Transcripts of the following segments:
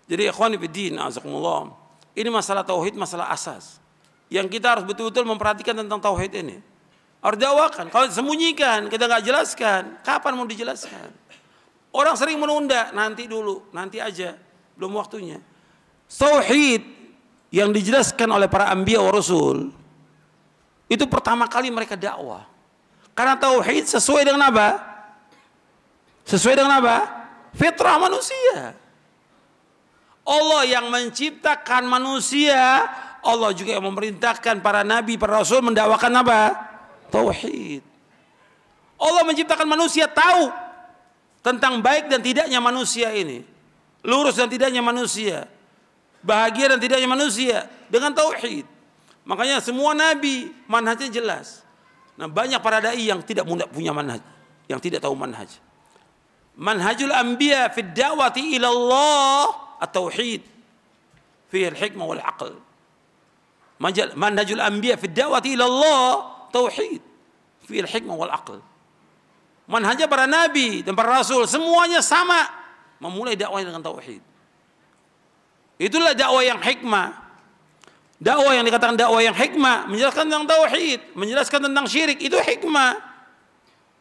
Jadi ikhwani fiddin, azakumullah. Ini masalah tauhid, masalah asas. Yang kita harus betul-betul memperhatikan tentang tauhid ini. Harus dakwakan. Kalau sembunyikan, kita nggak jelaskan, kapan mau dijelaskan? Orang sering menunda, nanti dulu, nanti aja, belum waktunya. Tauhid yang dijelaskan oleh para anbiya wa rasul, itu pertama kali mereka dakwah. Karena tauhid sesuai dengan apa? Sesuai dengan apa? Fitrah manusia. Allah yang menciptakan manusia, Allah juga yang memerintahkan para nabi, para rasul mendakwakan apa? Tauhid. Allah menciptakan manusia tahu tentang baik dan tidaknya manusia ini, lurus dan tidaknya manusia, bahagia dan tidaknya manusia dengan tauhid. Makanya semua nabi manhajnya jelas. Nah, banyak para dai yang tidak punya manhaj, yang tidak tahu manhaj. Manhajul anbiya fi da'wati ila Allah at-tauhid fi al-hikmah wal aql. Manhajul anbiya fi da'wati ila Allah tauhid fi al-hikmah wal aql. Manhajnya para nabi dan para rasul semuanya sama, memulai dakwah dengan tauhid. Itulah dakwah yang hikmah. Dakwah yang dikatakan dakwah yang hikmah, menjelaskan tentang tauhid, menjelaskan tentang syirik, itu hikmah.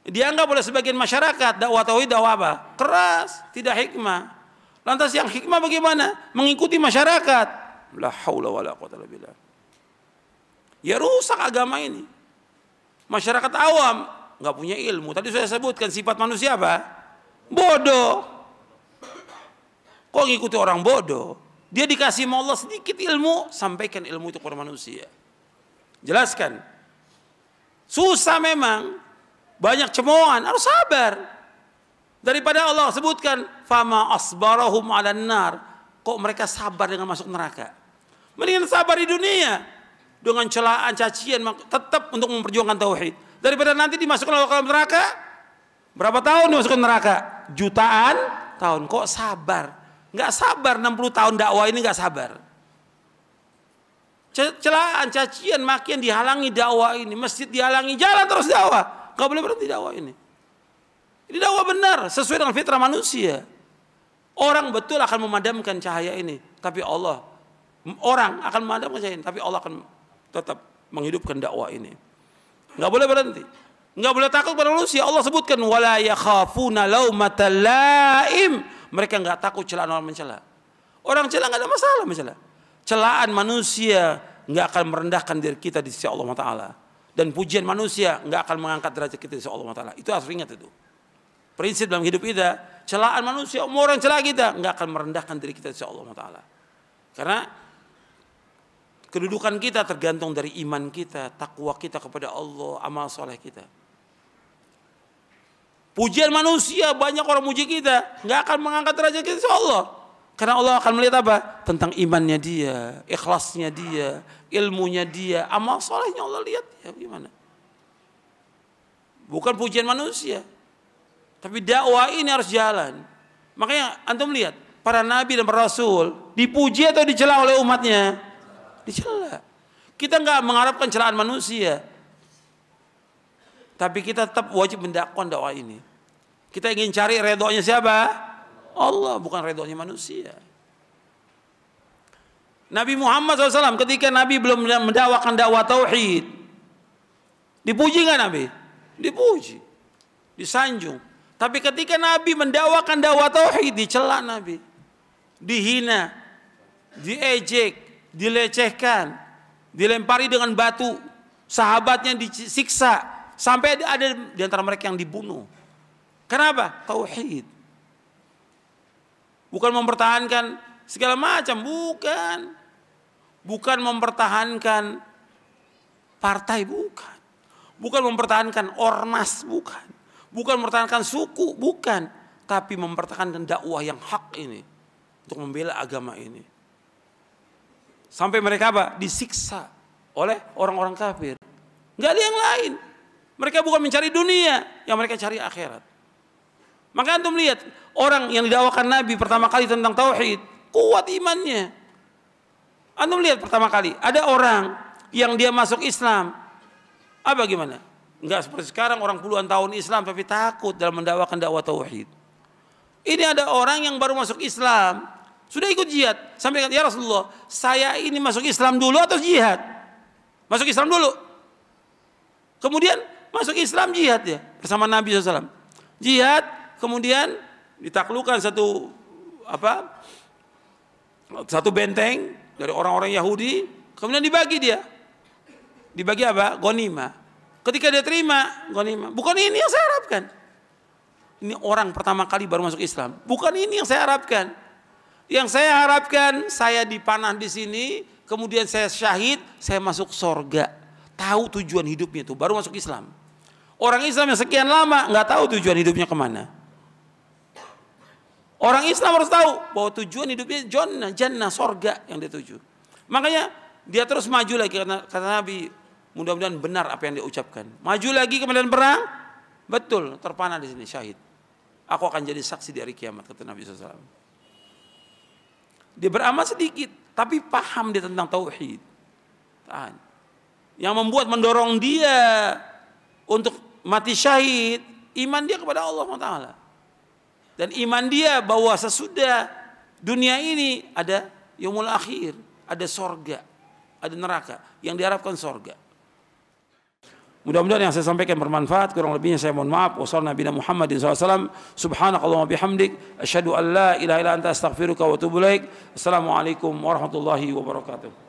Dianggap oleh sebagian masyarakat dakwah tauhid dakwah apa? Keras, tidak hikmah. Lantas yang hikmah bagaimana? Mengikuti masyarakat. La haula wala quwwata illa billah. Ya rusak agama ini. Masyarakat awam nggak punya ilmu. Tadi saya sebutkan sifat manusia apa? Bodoh. Kok ngikuti orang bodoh? Dia dikasih sama Allah sedikit ilmu, sampaikan ilmu itu kepada manusia. Jelaskan. Susah memang. Banyak cemoohan, harus sabar. Daripada Allah sebutkan, fama asbarahum 'alan nar. Kok mereka sabar dengan masuk neraka? Mendingan sabar di dunia dengan celaan, cacian, tetap untuk memperjuangkan tauhid. Daripada nanti dimasukkan ke neraka. Berapa tahun dimasukkan neraka? Jutaan tahun. Kok sabar? Nggak sabar 60 tahun dakwah ini nggak sabar. Celaan, cacian, makian dihalangi dakwah ini. Masjid dihalangi, jalan terus dakwah. Nggak boleh berhenti dakwah ini. Ini dakwah benar, sesuai dengan fitrah manusia. Orang betul akan memadamkan cahaya ini, tapi Allah, orang akan memadamkan cahaya ini, tapi Allah akan tetap menghidupkan dakwah ini. Nggak boleh berhenti. Nggak boleh takut pada manusia. Allah sebutkan wala yakhafuna laumata laim. Mereka nggak takut celaan orang mencela. Orang celah nggak ada masalah mencela. Celaan manusia nggak akan merendahkan diri kita di sisi Allah Taala. Dan pujian manusia nggak akan mengangkat derajat kita di sisi Allah Taala. Itu harus ingat itu. Prinsip dalam hidup kita, celaan manusia, orang celah kita nggak akan merendahkan diri kita di sisi Allah Taala. Karena kedudukan kita tergantung dari iman kita, takwa kita kepada Allah, amal soleh kita. Pujian manusia, banyak orang muji kita, nggak akan mengangkat derajat kita insya Allah. Karena Allah akan melihat apa? Tentang imannya dia, ikhlasnya dia, ilmunya dia, amal solehnya Allah lihat ya gimana. Bukan pujian manusia. Tapi dakwah ini harus jalan. Makanya antum lihat, para nabi dan para rasul dipuji atau dicela oleh umatnya? Dicela. Kita nggak mengharapkan celaan manusia. Tapi kita tetap wajib mendakwakan dakwah ini. Kita ingin cari redhonya siapa? Allah, bukan redhonya manusia. Nabi Muhammad SAW ketika Nabi belum mendakwakan dakwah tauhid, dipuji nggak Nabi? Dipuji, disanjung. Tapi ketika Nabi mendakwakan dakwah tauhid, dicela Nabi, dihina, diejek, dilecehkan, dilempari dengan batu, sahabatnya disiksa, sampai ada di antara mereka yang dibunuh. Kenapa? Tauhid. Bukan mempertahankan segala macam, bukan. Bukan mempertahankan partai, bukan. Bukan mempertahankan ormas, bukan. Bukan mempertahankan suku, bukan. Tapi mempertahankan dakwah yang hak ini. Untuk membela agama ini. Sampai mereka apa? Disiksa oleh orang-orang kafir. Nggak ada yang lain. Mereka bukan mencari dunia, yang mereka cari akhirat. Maka antum lihat orang yang didakwakan Nabi pertama kali tentang tauhid, kuat imannya. Antum lihat pertama kali ada orang yang dia masuk Islam, apa gimana? Enggak seperti sekarang orang puluhan tahun Islam tapi takut dalam mendakwakan dakwah tauhid. Ini ada orang yang baru masuk Islam, Sudah ikut jihad. Sampai kata, ya Rasulullah, saya ini masuk Islam dulu atau jihad? Masuk Islam dulu. Kemudian masuk Islam jihad ya. Bersama Nabi SAW. Jihad, kemudian ditaklukkan satu benteng dari orang-orang Yahudi. Kemudian dibagi dia. Dibagi apa? Ghanimah. Ketika dia terima ghanimah. Bukan ini yang saya harapkan. Ini orang pertama kali baru masuk Islam. Bukan ini yang saya harapkan. Yang saya harapkan, saya dipanah di sini, kemudian saya syahid, saya masuk surga. Tahu tujuan hidupnya itu, baru masuk Islam. Orang Islam yang sekian lama nggak tahu tujuan hidupnya kemana. Orang Islam harus tahu bahwa tujuan hidupnya jannah, surga yang dia tuju. Makanya dia terus maju lagi, kata Nabi, mudah-mudahan benar apa yang dia ucapkan. Maju lagi ke medan perang, betul terpanah di sini syahid. Aku akan jadi saksi di hari kiamat, kata Nabi SAW. Dia beramal sedikit, tapi paham dia tentang tauhid. Tahan. Yang membuat mendorong dia untuk mati syahid, iman dia kepada Allah Taala. Dan iman dia bahwa sesudah dunia ini ada yaumul akhir, ada sorga, ada neraka. Yang diharapkan sorga. Mudah-mudahan yang saya sampaikan bermanfaat. Kurang lebihnya saya mohon maaf. Wassalamualaikum Muhammadin SAW. Subhanakallahumma bihamdik. Asyhadu an la ilaha illa anta astaghfiruka wa atubu ilaik. Assalamualaikum warahmatullahi wabarakatuh.